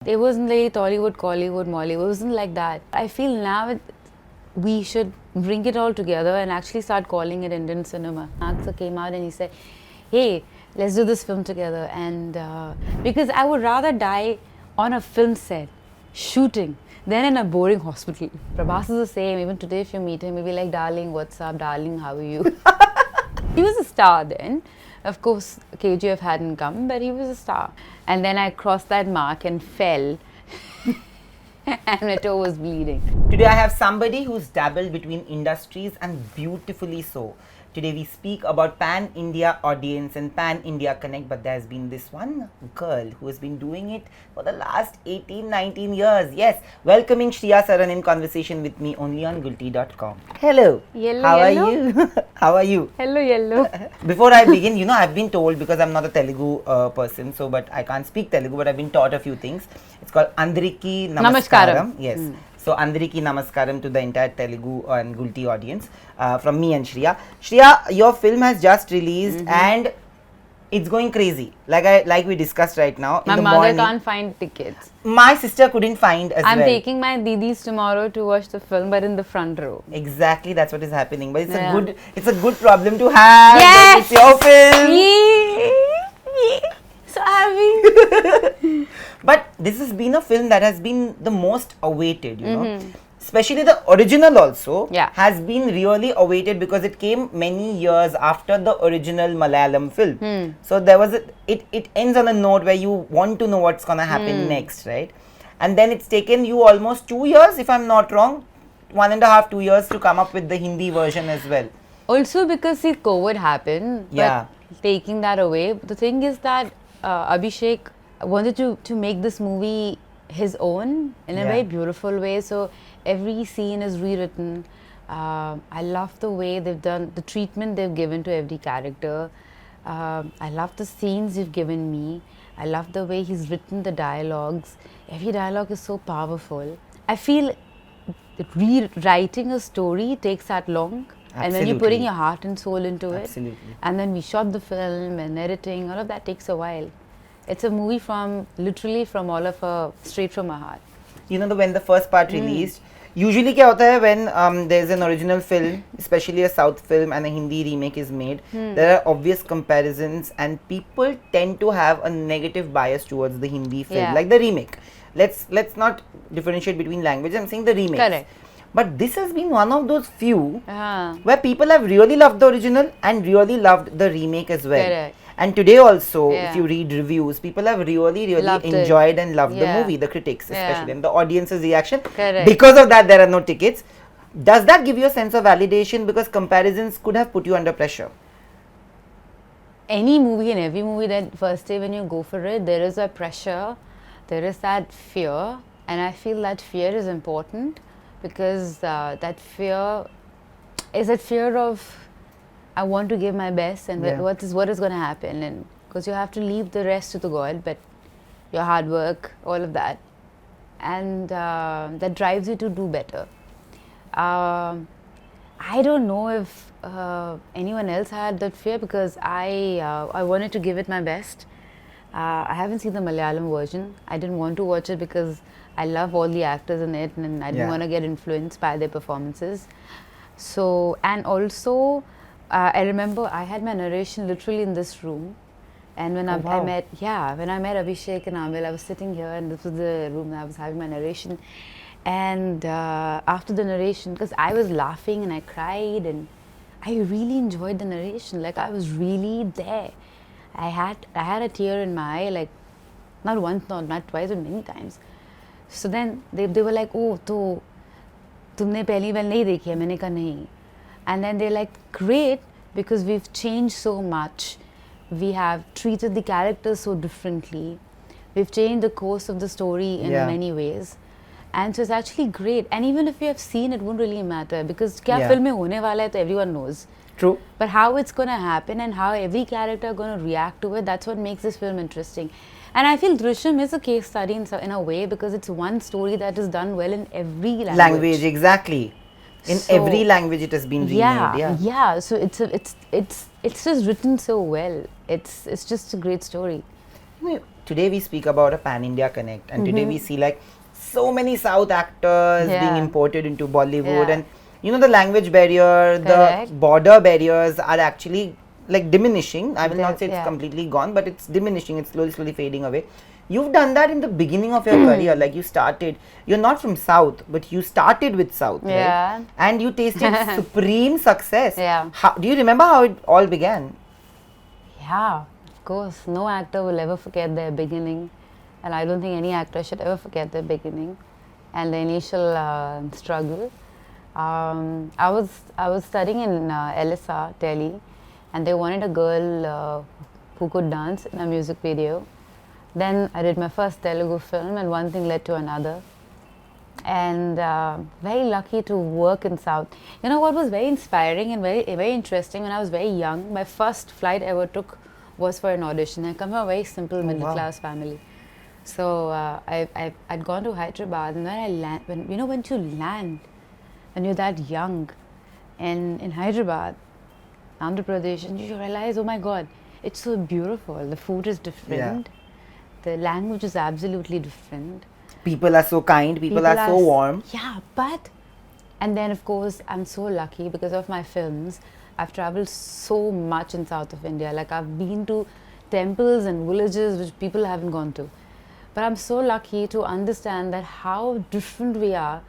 It wasn't like Tollywood, Collywood, Mollywood. It wasn't like that. I feel now we should bring it all together and actually start calling it Indian cinema. Actor came out and he said, hey, let's do this film together. And because I would rather die on a film set, shooting, than in a boring hospital. Prabhas is the same. Even today if you meet him, he'll be like, darling, what's up, darling, how are you? He was a star then. Of course, KGF hadn't come, but he was a star. And then I crossed that mark and fell. And my toe was bleeding. Today I have somebody who's dabbled between industries and beautifully so. Today we speak about pan-India audience and pan-India connect, but there's been this one girl who has been doing it for the last 18-19 years. Yes, welcoming Shriya Saran in conversation with me only on Gulte.com. Hello. Yellow, How yellow. are you? How are you? Hello, yellow. Before I begin, I've been told, because I'm not a Telugu person, but I can't speak Telugu, but I've been taught a few things. It's called Andriki Namaskaram. Yes. So, Andriki Namaskaram to the entire Telugu and Gulte audience from me and Shriya. Shriya, your film has just released and it's going crazy. Like we discussed right now. My mother can't find tickets. My sister couldn't find as well. I'm taking my didis tomorrow to watch the film, but in the front row. Exactly, that's what is happening. But it's a good problem to have. Yes! It's your film. Yeah. So happy. But this has been a film that has been the most awaited, you know. Especially the original also has been really awaited because it came many years after the original Malayalam film. So there was it ends on a note where you want to know what's gonna happen next, right? And then it's taken you almost 2 years, if I'm not wrong, 1.5, 2 years to come up with the Hindi version as well. Also because see, COVID happened. Yeah. But taking that away, the thing is that Abhishek wanted to make this movie his own in a very beautiful way. So every scene is rewritten. I love the way they've done the treatment they've given to every character. I love the scenes you've given me. I love the way he's written the dialogues. Every dialogue is so powerful. I feel that rewriting a story takes that long. Absolutely. And when you're putting your heart and soul into it. Absolutely. And then we shot the film and editing, all of that takes a while. It's a movie literally from all of her, straight from her heart. When the first part released, usually kya hota hai when there's an original film, especially a South film and a Hindi remake is made, there are obvious comparisons and people tend to have a negative bias towards the Hindi film, like the remake. Let's not differentiate between language, I'm saying the remake. Correct. But this has been one of those few where people have really loved the original and really loved the remake as well. Correct. And today also, if you read reviews, people have really enjoyed and loved the movie, the critics especially, and the audience's reaction. Correct. Because of that, there are no tickets. Does that give you a sense of validation? Because comparisons could have put you under pressure. Any movie and every movie, that first day when you go for it, there is a pressure, there is that fear, and I feel that fear is important because that fear is that fear of I want to give my best and what is going to happen, and because you have to leave the rest to the God, but your hard work, all of that, and that drives you to do better. I don't know if anyone else had that fear because I wanted to give it my best. I haven't seen the Malayalam version. I didn't want to watch it because I love all the actors in it and I didn't want to get influenced by their performances. So, and also, I remember I had my narration literally in this room. And when I met Abhishek and Amil, I was sitting here and this was the room that I was having my narration. And after the narration, because I was laughing and I cried and I really enjoyed the narration. Like I was really there. I had a tear in my eye, like not once, not twice, but many times. So then they were like, oh, to tumne pehli baar nahi dekhi hai? Maine kaha nahi. And then they're like, great, because we've changed so much. We have treated the characters so differently. We've changed the course of the story in many ways. And so it's actually great. And even if you have seen it, won't really matter because kya film mein hone wala hai, to everyone knows. True. But how it's going to happen and how every character going to react to it, that's what makes this film interesting. And I feel Drishyam is a case study in a way because it's one story that is done well in every language. Exactly. In every language it has been remade. Yeah. So it's just written so well. It's just a great story. today we speak about a pan-India connect, and today we see like so many South actors being imported into Bollywood, and you know, the language barrier, the border barriers are actually like diminishing. I will not say it's completely gone, but it's diminishing. It's slowly fading away. You've done that in the beginning of your career. Like you started, you're not from South, but you started with South, right? And you tasted supreme success. Do you remember how it all began? Yeah, of course. No actor will ever forget their beginning. And I don't think any actor should ever forget their beginning and the initial struggle. I was studying in LSR, Delhi, and they wanted a girl who could dance in a music video. Then I did my first Telugu film, and one thing led to another. And very lucky to work in South. You know what was very inspiring and very interesting? When I was very young, my first flight I ever took was for an audition. I come from a very simple middle class family. So I'd gone to Hyderabad, and when you land, when you're that young, and in Hyderabad, Andhra Pradesh, and you realize, oh my God, it's so beautiful. The food is different. The language is absolutely different. People are so kind. People are so warm. Yeah, and then of course, I'm so lucky because of my films. I've traveled so much in south of India. Like I've been to temples and villages which people haven't gone to. But I'm so lucky to understand that how different we are.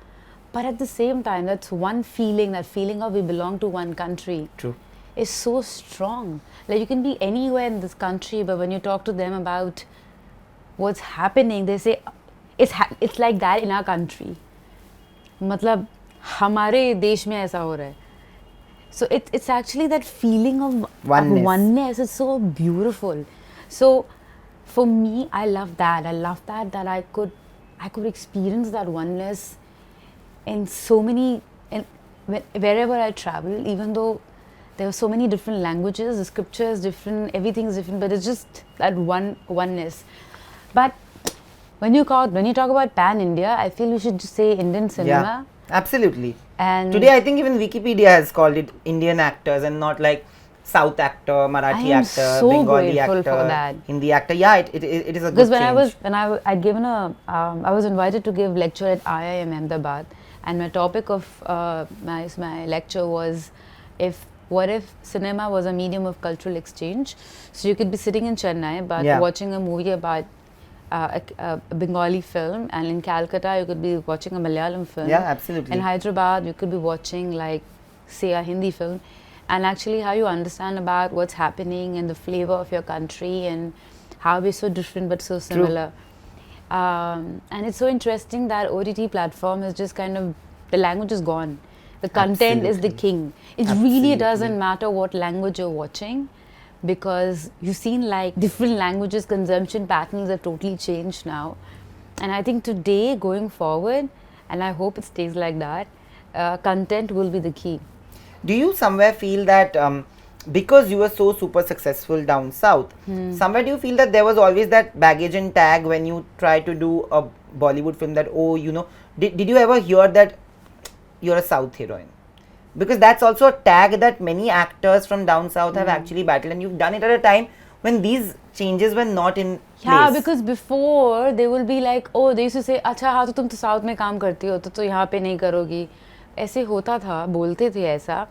But at the same time, that's one feeling, that feeling of we belong to one country. True. Is so strong. Like you can be anywhere in this country, but when you talk to them about what's happening, they say, it's like that in our country. मतलब हमारे देश में ऐसा हो रहा है. So it's actually that feeling of oneness. It's so beautiful. So for me, I love that. I love that I could experience that oneness in so many, wherever I travel, even though there are so many different languages, the scripture is different, everything is different, but it's just that oneness. But when you talk about pan-India, I feel we should just say Indian cinema. Yeah, absolutely. And today I think even Wikipedia has called it Indian actors and not like South actor, Marathi actor, so Bengali actor, for that. Hindi actor. Yeah, it is a good because change. I was invited to give lecture at IIM Ahmedabad, and my topic of my lecture was what if cinema was a medium of cultural exchange? So you could be sitting in Chennai but watching a movie about a Bengali film, and in Calcutta you could be watching a Malayalam film. Yeah, absolutely. In Hyderabad you could be watching like say a Hindi film, and actually how you understand about what's happening and the flavor of your country and how we're so different but so similar. And it's so interesting that OTT platform is just kind of, the language is gone. The content is the king. It really doesn't matter what language you're watching, because you've seen like different languages, consumption patterns have totally changed now. And I think today going forward, and I hope it stays like that, content will be the key. Do you somewhere feel that because you were so super successful down south, somewhere do you feel that there was always that baggage and tag when you try to do a Bollywood film that, oh, you know, did you ever hear that you're a South heroine? Because that's also a tag that many actors from down south have actually battled, and you've done it at a time when these changes were not in place. Yeah, because before they will be like, oh, they used to say, अच्छा हाँ तो तुम तो South में काम करती हो तो यहाँ पे नहीं करोगी. ऐसे होता था, बोलते थे ऐसा.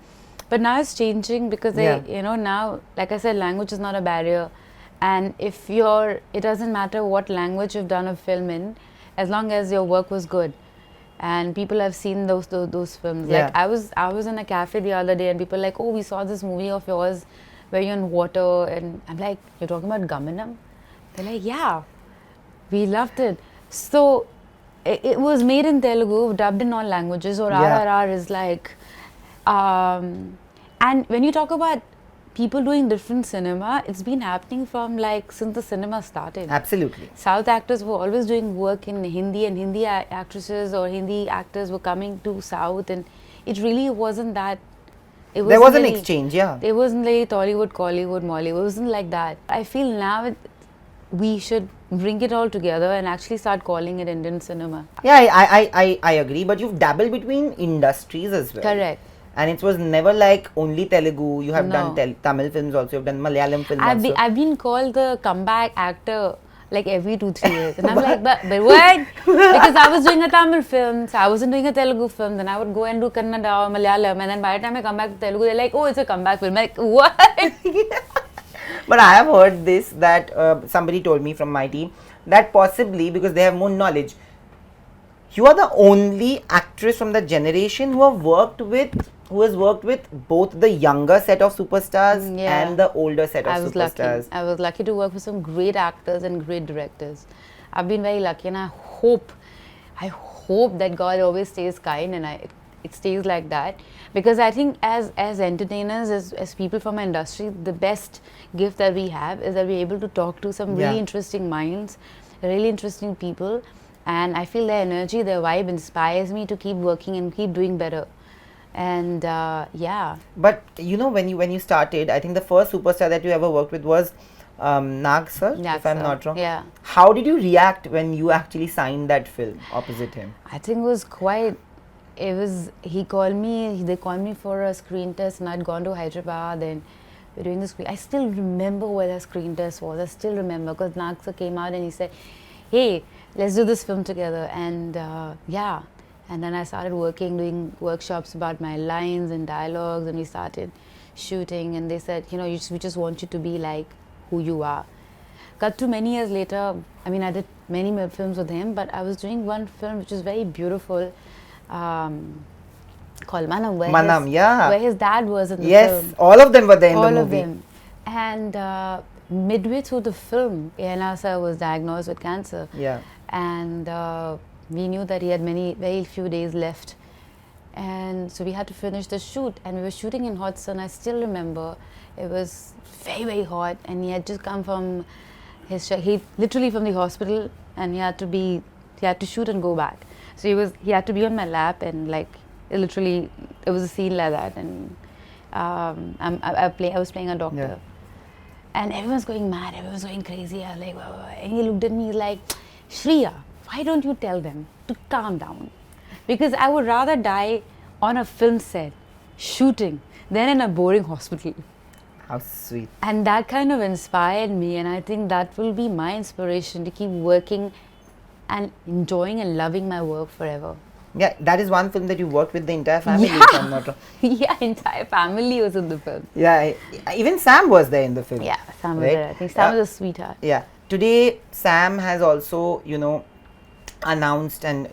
But now it's changing because you know, now, like I said, language is not a barrier. And if it doesn't matter what language you've done a film in, as long as your work was good. And people have seen those films. Like I was in a cafe the other day and people were like, oh, we saw this movie of yours where you're in water. And I'm like, you're talking about Gamanam? They're like, yeah, we loved it. So it was made in Telugu, dubbed in all languages, or RRR is like, and when you talk about people doing different cinema, it's been happening from like since the cinema started. Absolutely. South actors were always doing work in Hindi, and Hindi actresses or Hindi actors were coming to South, and it really wasn't that. There was an exchange, It wasn't like Tollywood, Collywood, Mollywood. It wasn't like that. I feel now we should bring it all together and actually start calling it Indian cinema. Yeah, I agree. But you've dabbled between industries as well. Correct. And it was never like only Telugu. You have done Tamil films also. You've done Malayalam films also. I've been called the comeback actor like every 2-3 years. And I'm like, but what? Because I was doing a Tamil film, so I wasn't doing a Telugu film. Then I would go and do Kannada or Malayalam, and then by the time I come back to Telugu, they're like, oh, it's a comeback film. I'm like, what? But I have heard this, that somebody told me from my team, that possibly because they have more knowledge, you are the only actress from the generation who has worked with both the younger set of superstars and the older set of superstars. I was lucky to work with some great actors and great directors. I've been very lucky, and I hope that God always stays kind, and it stays like that, because I think as entertainers, as people from our industry, the best gift that we have is that we're able to talk to some really interesting minds, really interesting people, and I feel their energy, their vibe inspires me to keep working and keep doing better. And but you know, when you started, I think the first superstar that you ever worked with was Nag sir, if I'm not wrong. Yeah. How did you react when you actually signed that film opposite him? I think they called me for a screen test, and I'd gone to Hyderabad, and we're doing the screen. I still remember where the screen test was. I still remember, because Nag sir came out and he said, hey, let's do this film together. And and then I started doing workshops about my lines and dialogues, and we started shooting, and they said, we just want you to be like who you are. Cut to many years later, I mean, I did many more films with him, but I was doing one film which was very beautiful, called Manam, where his dad was in the film. Yes, all of them were there in the movie. All of them. And midway through the film, ANR sir was diagnosed with cancer. Yeah. And we knew that he had very few days left. And so we had to finish the shoot, and we were shooting in hot sun. I still remember it was very, very hot, and he had just come from literally from the hospital, and he had to shoot and go back. So he had to be on my lap, and like it was a scene like that, and I was playing a doctor, and everyone's going mad, everyone's going crazy. I was like, and he looked at me, he's like, Shriya, why don't you tell them to calm down? Because I would rather die on a film set shooting than in a boring hospital. How sweet. And that kind of inspired me, and I think that will be my inspiration to keep working and enjoying and loving my work forever. Yeah, that is one film that you worked with the entire family, if I'm not wrong. Yeah, entire family was in the film. Yeah, even Sam was there in the film. Yeah, Sam was there. I think Sam was a sweetheart. Yeah. Today, Sam has also, announced and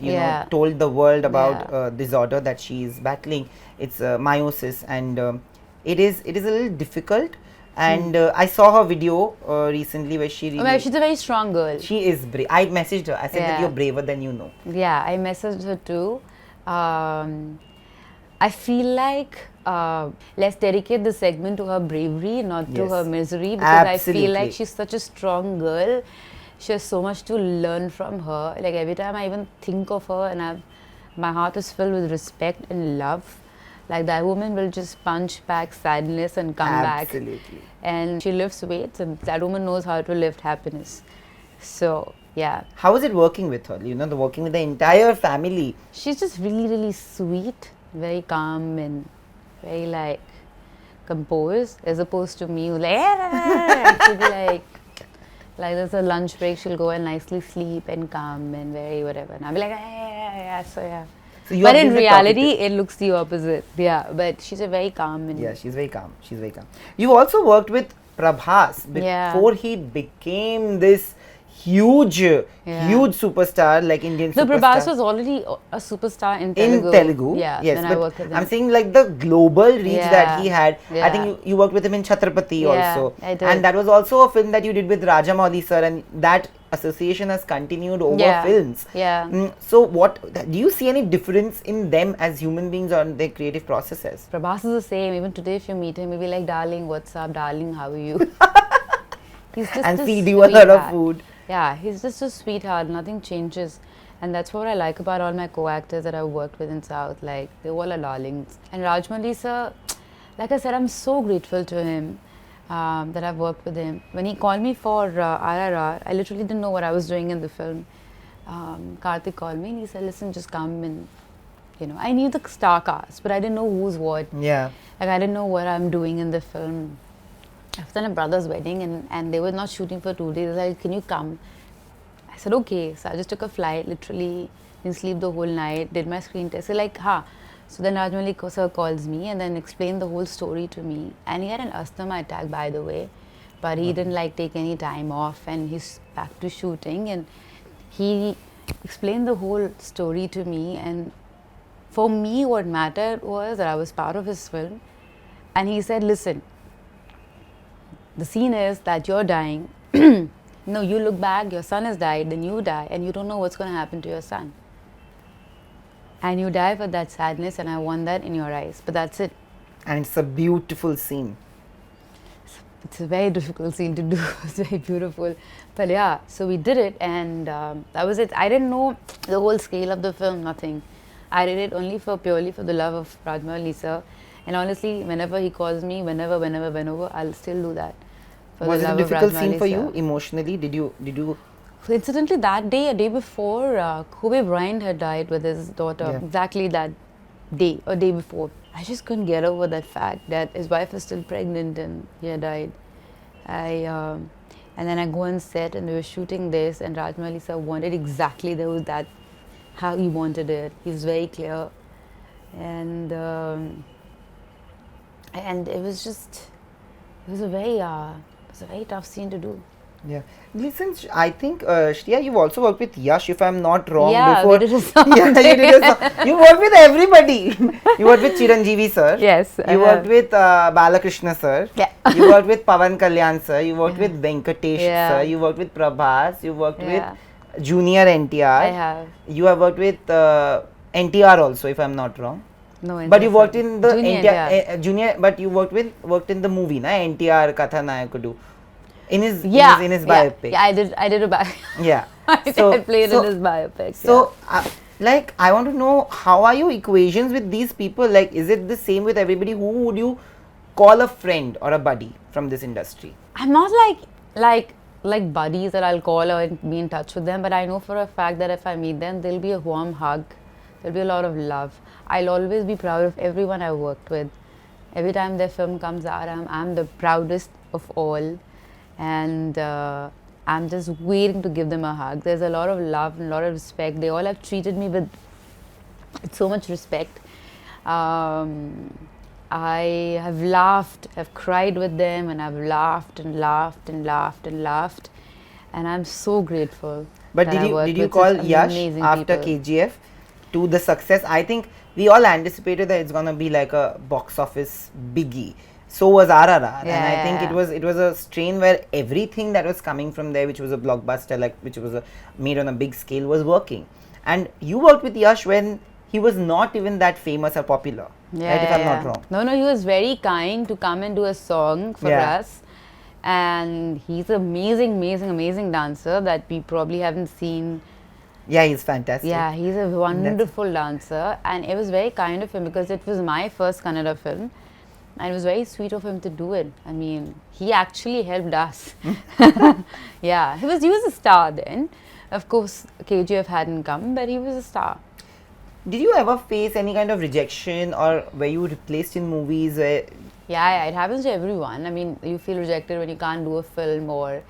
told the world about disorder that she is battling. It's meiosis, and it is a little difficult. And I saw her video recently where she's a very strong girl. She is brave. I messaged her. I said that you're braver than you know. Yeah, I messaged her too. I feel like let's dedicate the segment to her bravery, not to her misery, because I feel like she's such a strong girl. She has so much to learn from her. Like every time I even think of her, and my heart is filled with respect and love. Like that woman will just punch back sadness and come back. Absolutely. And she lifts weights, and that woman knows how to lift happiness. So, yeah. How is it working with her? Working with the entire family. She's just really, really sweet, very calm, and very composed, as opposed to me who's she'll be like there's a lunch break, she'll go and nicely sleep and calm and very whatever. And I'll be like, yeah. So but in reality, it looks the opposite. Yeah, but she's a very calm. She's very calm. You also worked with Prabhas before he became this huge superstar, like Indian superstar. Prabhas was already a superstar in Telugu. Yeah, yes. But I worked with him. I'm saying like the global reach that he had. I think you worked with him in Chhatrapati also. I did. And that was also a film that you did with Rajamouli sir, and that association has continued over films. Yeah. So do you see any difference in them as human beings or their creative processes? Prabhas is the same. Even today if you meet him, he'll be like, darling, what's up? Darling, how are you? He's just and feed you a lot of food. Yeah, he's just a sweetheart. Nothing changes. And that's what I like about all my co-actors that I've worked with in South. Like, they all are darlings. And Rajamouli sir, like I said, I'm so grateful to him that I've worked with him. When he called me for RRR, I literally didn't know what I was doing in the film. Karthik called me and he said, listen, just come and, I knew the star cast, but I didn't know who's what. Yeah. Like, I didn't know what I'm doing in the film. I've done a brother's wedding and they were not shooting for 2 days. I was like, can you come? I said, okay. So I just took a flight, literally didn't sleep the whole night, did my screen test. So like, So then Rajamouli sir calls me and then explained the whole story to me. And he had an asthma attack, by the way, but he didn't like take any time off, and he's back to shooting. And he explained the whole story to me. And for me, what mattered was that I was part of his film. And he said, listen, the scene is that you're dying. No, you look back, your son has died, then you die, and you don't know what's going to happen to your son. And you die for that sadness, and I want that in your eyes. But that's it. And it's a beautiful scene. It's a very difficult scene to do. It's very beautiful. But yeah, so we did it, and that was it. I didn't know the whole scale of the film, nothing. I did it only purely for the love of Rajamouli sir. And honestly, whenever he calls me, whenever, I'll still do that. Was it a difficult scene for you emotionally? Did you? Incidentally, that day, a day before, Kobe Bryant had died with his daughter. Yeah. Exactly that day, or day before. I just couldn't get over that fact that his wife is still pregnant and he had died. And then I go on set and we were shooting this, and Rajamouli sir wanted exactly that how he wanted it. He was very clear, and it was a very tough scene to do. Yeah. Listen, I think, Shriya, you've also worked with Yash, if I'm not wrong. Yeah, before. we did a song. Yeah, you did a song. You worked with everybody. You worked with Chiranjeevi sir. Yes. You worked with Balakrishna sir. Yeah. You worked with Pawan Kalyan sir. You worked with Venkatesh sir. You worked with Prabhas. You worked with Junior NTR. I have. You have worked with NTR also, if I'm not wrong. No, NTR. But you worked in the NTR. Junior, but you worked in the movie, na? NTR Katha Nayakadu. In his biopic. Yeah, I did a biopic. Yeah. I played in his biopic. So, like, I want to know, how are your equations with these people? Like, is it the same with everybody? Who would you call a friend or a buddy from this industry? I'm not like buddies that I'll call or be in touch with them, but I know for a fact that if I meet them, there'll be a warm hug. There'll be a lot of love. I'll always be proud of everyone I worked with. Every time their film comes out, I'm the proudest of all. And I'm just waiting to give them a hug. There's a lot of love and a lot of respect. They all have treated me with so much respect. I have laughed, I've cried with them, and I've laughed and laughed and laughed and laughed. And I'm so grateful. But did you call Yash after KGF to the success? I think we all anticipated that it's gonna be like a box office biggie. So was RRR, and I think it was a strain where everything that was coming from there, which was a blockbuster, like which was made on a big scale, was working. And you worked with Yash when he was not even that famous or popular, right? If I'm not wrong. No, he was very kind to come and do a song for us, and he's an amazing dancer that we probably haven't seen. Yeah, he's fantastic. Yeah, he's a wonderful dancer, and it was very kind of him because it was my first Kannada film. And it was very sweet of him to do it. I mean, he actually helped us. Yeah, he was a star then. Of course, KGF hadn't come, but he was a star. Did you ever face any kind of rejection, or were you replaced in movies where... Yeah, it happens to everyone. I mean, you feel rejected when you can't do a film, or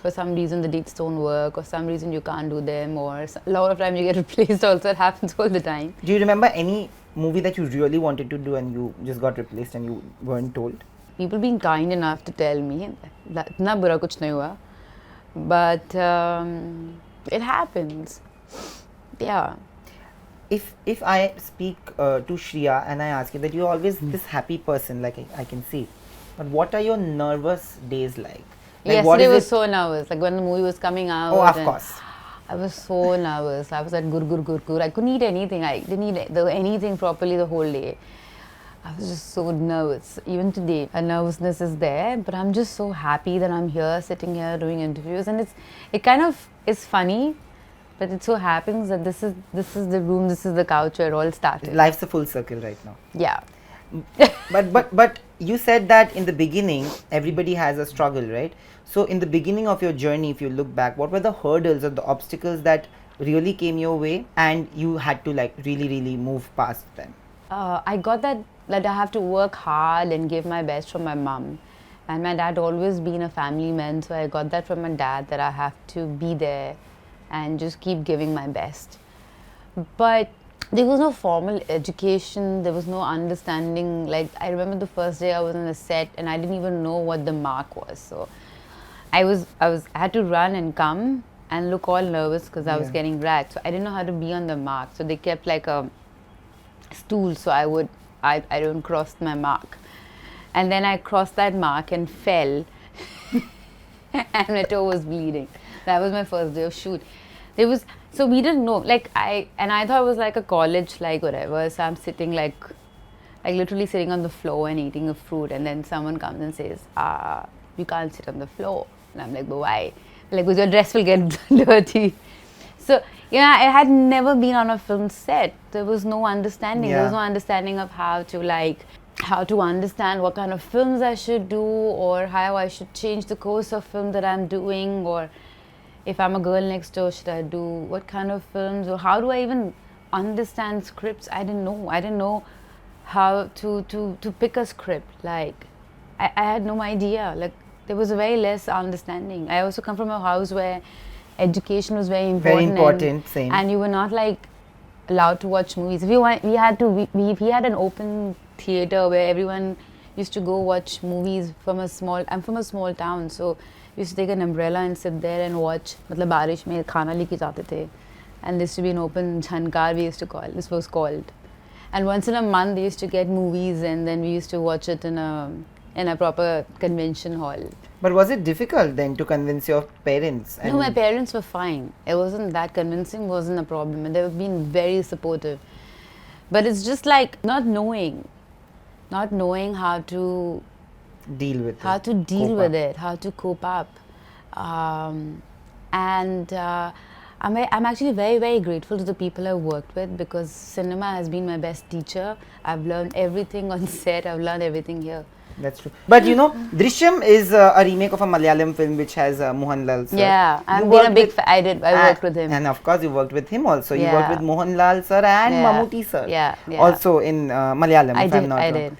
for some reason the dates don't work, or some reason you can't do them, or a lot of times you get replaced also. It happens all the time. Do you remember any movie that you really wanted to do and you just got replaced and you weren't told? People being kind enough to tell me that itna bura kuch nahi hua, but it happens. Yeah. If I speak to Shriya and I ask you that you're always this happy person, like I can see, but what are your nervous days like? Yesterday was so nervous. Like when the movie was coming out. Oh, of course. I was so nervous. I was at gur. I couldn't eat anything. I didn't eat anything properly the whole day. I was just so nervous. Even today, a nervousness is there. But I'm just so happy that I'm here, sitting here, doing interviews. And it kind of is funny. But it so happens that this is the room, this is the couch where it all started. Life's a full circle right now. Yeah. But you said that in the beginning, everybody has a struggle, right? So in the beginning of your journey, if you look back, what were the hurdles or the obstacles that really came your way and you had to like really move past them? I got that I have to work hard and give my best for my mum. And my dad always been a family man, so I got that from my dad, that I have to be there and just keep giving my best. But there was no formal education, there was no understanding. Like, I remember the first day I was on the set and I didn't even know what the mark was. So I had to run and come and look all nervous because I was getting ragged. So I didn't know how to be on the mark. So they kept like a stool, so I don't cross my mark. And then I crossed that mark and fell and my toe was bleeding. That was my first day of shoot. So we didn't know, I thought it was like a college, like whatever. So I'm sitting like literally sitting on the floor and eating a fruit, and then someone comes and says, you can't sit on the floor. And I'm like, but why? Like, because your dress will get dirty. So, I had never been on a film set. There was no understanding. There was no understanding of how to understand what kind of films I should do, or how I should change the course of film that I'm doing, or if I'm a girl next door, should I do what kind of films, or how do I even understand scripts? I didn't know how to pick a script. Like, I had no idea. Like, there was a very less understanding. I also come from a house where education was very important. Very important, same. And you were not like allowed to watch movies. We had an open theater where everyone used to go watch movies I'm from a small town, so we used to take an umbrella and sit there and watch. मतलब बारिश में खाना लेके जाते थे. And this used to be an open jhankar, this was called. And once in a month they used to get movies, and then we used to watch it in a proper convention hall. But was it difficult then to convince your parents? No, my parents were fine. It wasn't that convincing, wasn't a problem. And they've been very supportive. But it's just like not knowing how to deal with it, how to cope up. I'm actually very, very grateful to the people I've worked with, because cinema has been my best teacher. I've learned everything on set. I've learned everything here. That's true. But Drishyam is a remake of a Malayalam film which has Mohanlal sir. Yeah, I've been a big fan. I worked with him. And of course you worked with him also. You worked with Mohanlal sir and Mammootty sir. Yeah. Also in Malayalam, I if I'm not wrong. I did.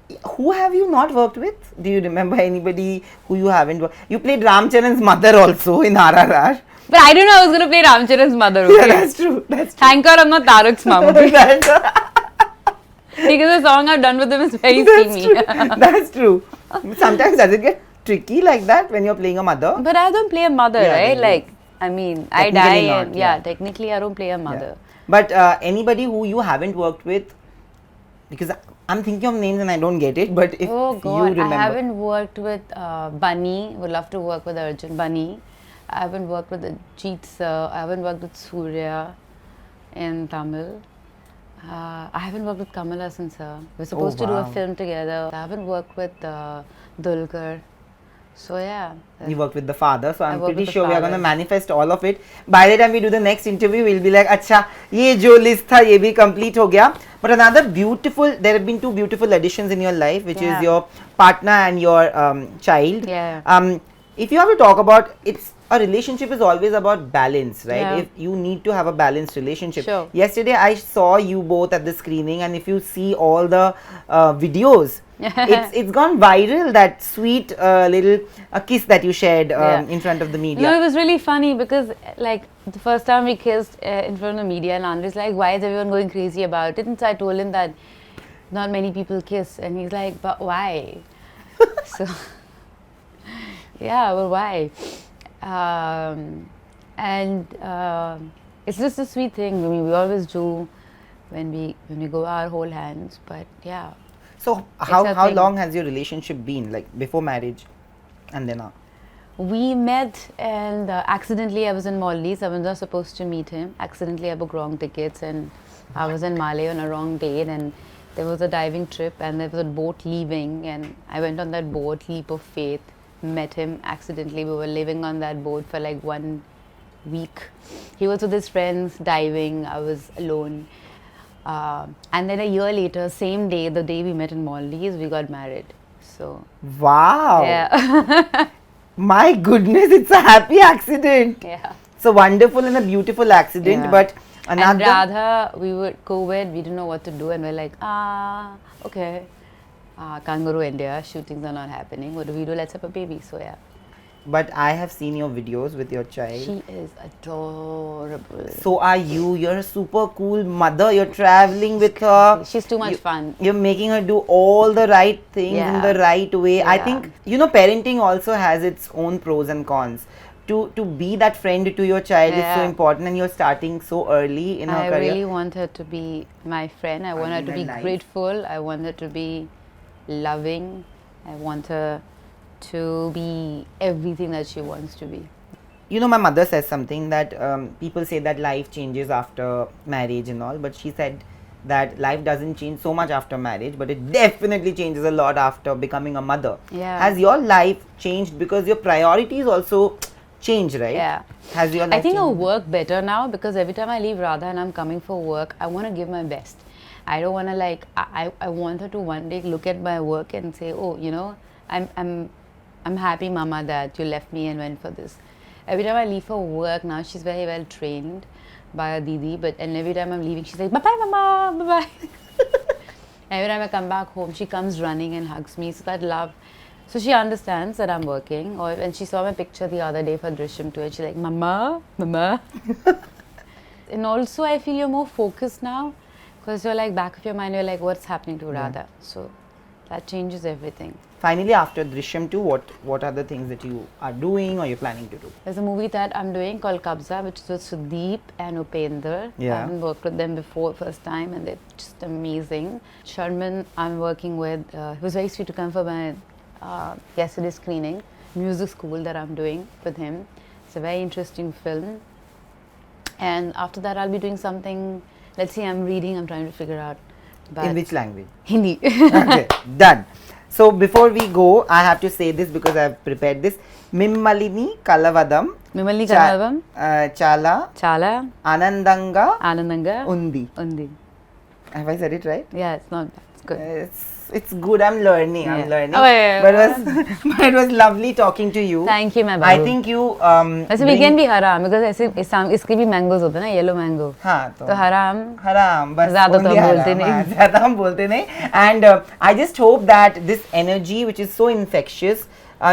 did. Who have you not worked with? Do you remember anybody who you haven't worked? You played Ramcharan's mother also in RRR. But I didn't know I was going to play Ramcharan's mother. Okay? Yeah, that's true. Thank God I'm not Tarak's mom. Because the song I've done with him is very steamy. That's true. Sometimes does it get tricky like that when you're playing a mother? But I don't play a mother, right? Like, I mean, I die not, and technically I don't play a mother. Yeah. But anybody who you haven't worked with, because I'm thinking of names and I don't get it, but if you remember. I haven't worked with Bunny. Would love to work with Arjun. Bunny. I haven't worked with Jeet sir. I haven't worked with Surya in Tamil. I haven't worked with Kamal Hassan sir. We're supposed to do a film together. I haven't worked with Dulquer. So yeah. You worked with the father, so I'm pretty sure we are going to manifest all of it. By the time we do the next interview, we'll be like, acha, ye jo list tha, ye bhi complete ho gaya. But there have been two beautiful additions in your life, which is your partner and your child. Yeah. If you have to talk about, a relationship is always about balance, right? Yeah. If you need to have a balanced relationship. Sure. Yesterday I saw you both at the screening, and if you see all the videos, it's gone viral, that sweet little kiss that you shared in front of the media. No, it was really funny because like the first time we kissed in front of the media, and Andre's like, why is everyone going crazy about it? And so I told him that not many people kiss, and he's like, but why? So yeah, well, why? It's just a sweet thing. I mean, we always do when we go our whole hands, but yeah. So how long has your relationship been, like before marriage and then now? We met and accidentally I was in Maldives. I was not supposed to meet him. Accidentally I booked wrong tickets and I was in Malé on a wrong date, and there was a diving trip and there was a boat leaving, and I went on that boat, leap of faith, met him accidentally. We were living on that boat for like 1 week. He was with his friends diving, I was alone. And then a year later, same day, the day we met in Maldives, we got married. So wow. Yeah. My goodness, it's a happy accident. Yeah. It's a wonderful and a beautiful accident, but another. And Radha, we were COVID, we didn't know what to do, and we're like, okay. Can't go to India. Shootings are not happening. What do we do? Let's have a baby. So yeah. But I have seen your videos with your child. She is adorable. So are you. You're a super cool mother. You're traveling with her. She's too much fun. You're making her do all the right things in the right way. Yeah. I think, parenting also has its own pros and cons. To be that friend to your child is so important, and you're starting so early in her career. I really want her to be my friend. I want her to be grateful. I want her to be loving. I want her to be everything that she wants to be. My mother says something that people say that life changes after marriage and all, but she said that life doesn't change so much after marriage, but it definitely changes a lot after becoming a mother. Yeah. Has your life changed because your priorities also change, right? Yeah. Has your life I think changed? I work better now because every time I leave Radha and I'm coming for work, I want to give my best. I don't want to I want her to one day look at my work and say, oh, I'm happy, Mama, that you left me and went for this. Every time I leave for work now, she's very well trained by a Didi, and every time I'm leaving, she's like, bye-bye, Mama, bye-bye. Every time I come back home, she comes running and hugs me. So that love. So she understands that I'm working. And she saw my picture the other day for Drishyam too, and she's like, Mama, Mama. And also, I feel you're more focused now because you're like, back of your mind, you're like, what's happening to Radha? So that changes everything. Finally, after Drishyam 2, what are the things that you are doing or you're planning to do? There's a movie that I'm doing called Kabza, which is with Sudeep and Upender. Yeah. I haven't worked with them before, first time, and they're just amazing. Sharman, I'm working with, he was very sweet to come for my yesterday's screening, music school that I'm doing with him. It's a very interesting film. And after that, I'll be doing something, let's see, I'm reading, I'm trying to figure out. But in which language? Hindi. Okay, done. So before we go, I have to say this because I have prepared this. Mimmalini Kalavadam. Mimmalini Kalavadam. Chala. Anandanga. Undi. Have I said it right? Yeah, it's not bad. It's good. It's good. I'm learning. Yeah. Oh, yeah. But it was lovely talking to you. Thank you, my babu. I think you. We can be haram because इसके भी mangoes होते हैं ना, yellow mango. हाँ तो haram बस ज़्यादा तो हम बोलते नहीं. ज़्यादा हम बोलते नहीं. And I just hope that this energy, which is so infectious,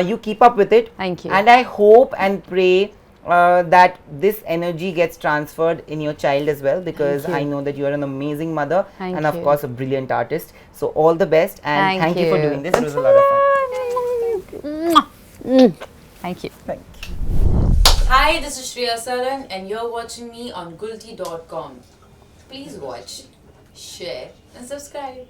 you keep up with it. Thank you. And I hope and pray that this energy gets transferred in your child as well, because I know that you are an amazing mother and of course a brilliant artist. So all the best, and thank you for doing this. It was a lot of fun. Thank you. Thank you. Hi, this is Shriya Saran and you're watching me on Gulte.com. Please watch, share and subscribe.